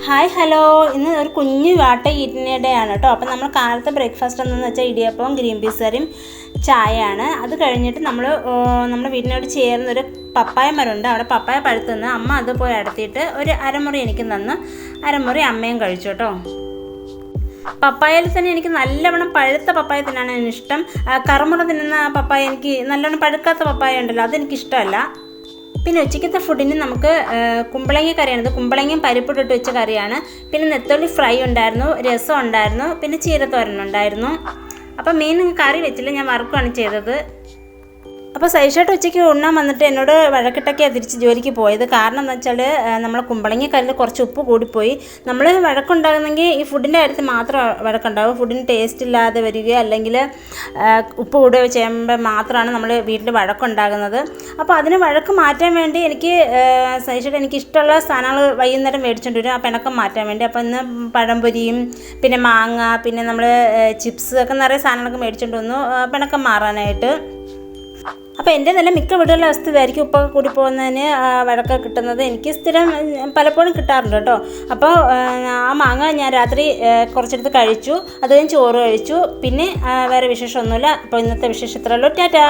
Hi hello, ഇന്ന് ഒരു കുഞ്ഞു വാട്ട ഈറ്റിനിടെയാണ് കേട്ടോ. അപ്പം നമ്മൾ കാലത്തെ ബ്രേക്ക്ഫാസ്റ്റ് എന്തെന്ന് വെച്ചാൽ ഇടിയപ്പവും ഗ്രീൻ പീസ് കറിയും ചായയാണ്. അത് കഴിഞ്ഞിട്ട് നമ്മുടെ വീടിനോട് ചേർന്നൊരു പപ്പായ മരമുണ്ട്. അവിടെ പപ്പായ പഴുത്ത് നിന്ന് അമ്മ അത് പോയി അടുത്തിട്ട് ഒരു അരമുറി എനിക്ക് തന്ന് അരമുറി അമ്മയും കഴിച്ചു കേട്ടോ. പപ്പായയിൽ തന്നെ എനിക്ക് നല്ലവണ്ണം പഴുത്ത പപ്പായ തന്നെയാണ് ഇഷ്ടം. കറുമുറ തിന്നുന്ന പപ്പായ എനിക്ക് നല്ലവണ്ണം പഴുക്കാത്ത പപ്പായ ഉണ്ടല്ലോ, അതെനിക്കിഷ്ടമല്ല. പിന്നെ ഉച്ചയ്ക്കത്തെ ഫുഡിന് നമുക്ക് കുമ്പളങ്ങ കറിയാണിത്. കുമ്പളങ്ങയും പരിപ്പിട്ടിട്ട് വെച്ച കറിയാണ്. പിന്നെ നെത്തോലി ഫ്രൈ ഉണ്ടായിരുന്നു, രസം ഉണ്ടായിരുന്നു, പിന്നെ ചീരത്തോരൻ ഉണ്ടായിരുന്നു. അപ്പോൾ മീൻ കറി വെച്ചില്ല, ഞാൻ വറുക്കുകയാണ് ചെയ്തത്. അപ്പോൾ സൈഷായിട്ട് ഉച്ചയ്ക്ക് ഉണ്ണാൻ വന്നിട്ട് എന്നോട് വഴക്കിട്ടൊക്കെയാണ് തിരിച്ച് ജോലിക്ക് പോയത്. കാരണം എന്താ വെച്ചാൽ നമ്മൾ കുമ്പളങ്ങ കറിയിൽ കുറച്ച് ഉപ്പ് കൂടിപ്പോയി. നമ്മൾ വഴക്കുണ്ടാകുന്നെങ്കിൽ ഈ ഫുഡിൻ്റെ കാര്യത്തിൽ മാത്രം വഴക്കുണ്ടാകും. ഫുഡിന് ടേസ്റ്റ് ഇല്ലാതെ വരികയോ അല്ലെങ്കിൽ ഉപ്പ് കൂടുകയോ ചെയ്യുമ്പോൾ മാത്രമാണ് നമ്മൾ വീട്ടിൽ വഴക്കുണ്ടാകുന്നത്. അപ്പോൾ അതിന് വഴക്ക് മാറ്റാൻ വേണ്ടി സൈഷായിട്ട് എനിക്ക് ഇഷ്ടമുള്ള സാധനങ്ങൾ വൈകുന്നേരം മേടിച്ചുകൊണ്ട് വരും, ആ പിണക്കം മാറ്റാൻ വേണ്ടി. അപ്പോൾ ഇന്ന് പഴംപൊരിയും പിന്നെ മാങ്ങ പിന്നെ നമ്മൾ ചിപ്സ് ഒക്കെ നിറയെ സാധനങ്ങളൊക്കെ മേടിച്ചുകൊണ്ട് വന്നു പിണക്കം മാറാനായിട്ട്. അപ്പോൾ എൻ്റെ നല്ല മിക്ക വീടുകളുടെ അവസ്ഥ ഇതായിരിക്കും. ഉപ്പൊക്കെ കൂടി പോകുന്നതിന് വഴക്കൊക്കെ കിട്ടുന്നത് എനിക്ക് സ്ഥിരം പലപ്പോഴും കിട്ടാറുണ്ട് കേട്ടോ. അപ്പോൾ ആ മാങ്ങ ഞാൻ രാത്രി കുറച്ചെടുത്ത് കഴിച്ചു, അത് കഴിഞ്ഞ് ചോറ് കഴിച്ചു. പിന്നെ വേറെ വിശേഷമൊന്നുമില്ല. അപ്പോൾ ഇന്നത്തെ വിശേഷം ഇത്രയേ ഉള്ളൂ. ടാറ്റാ.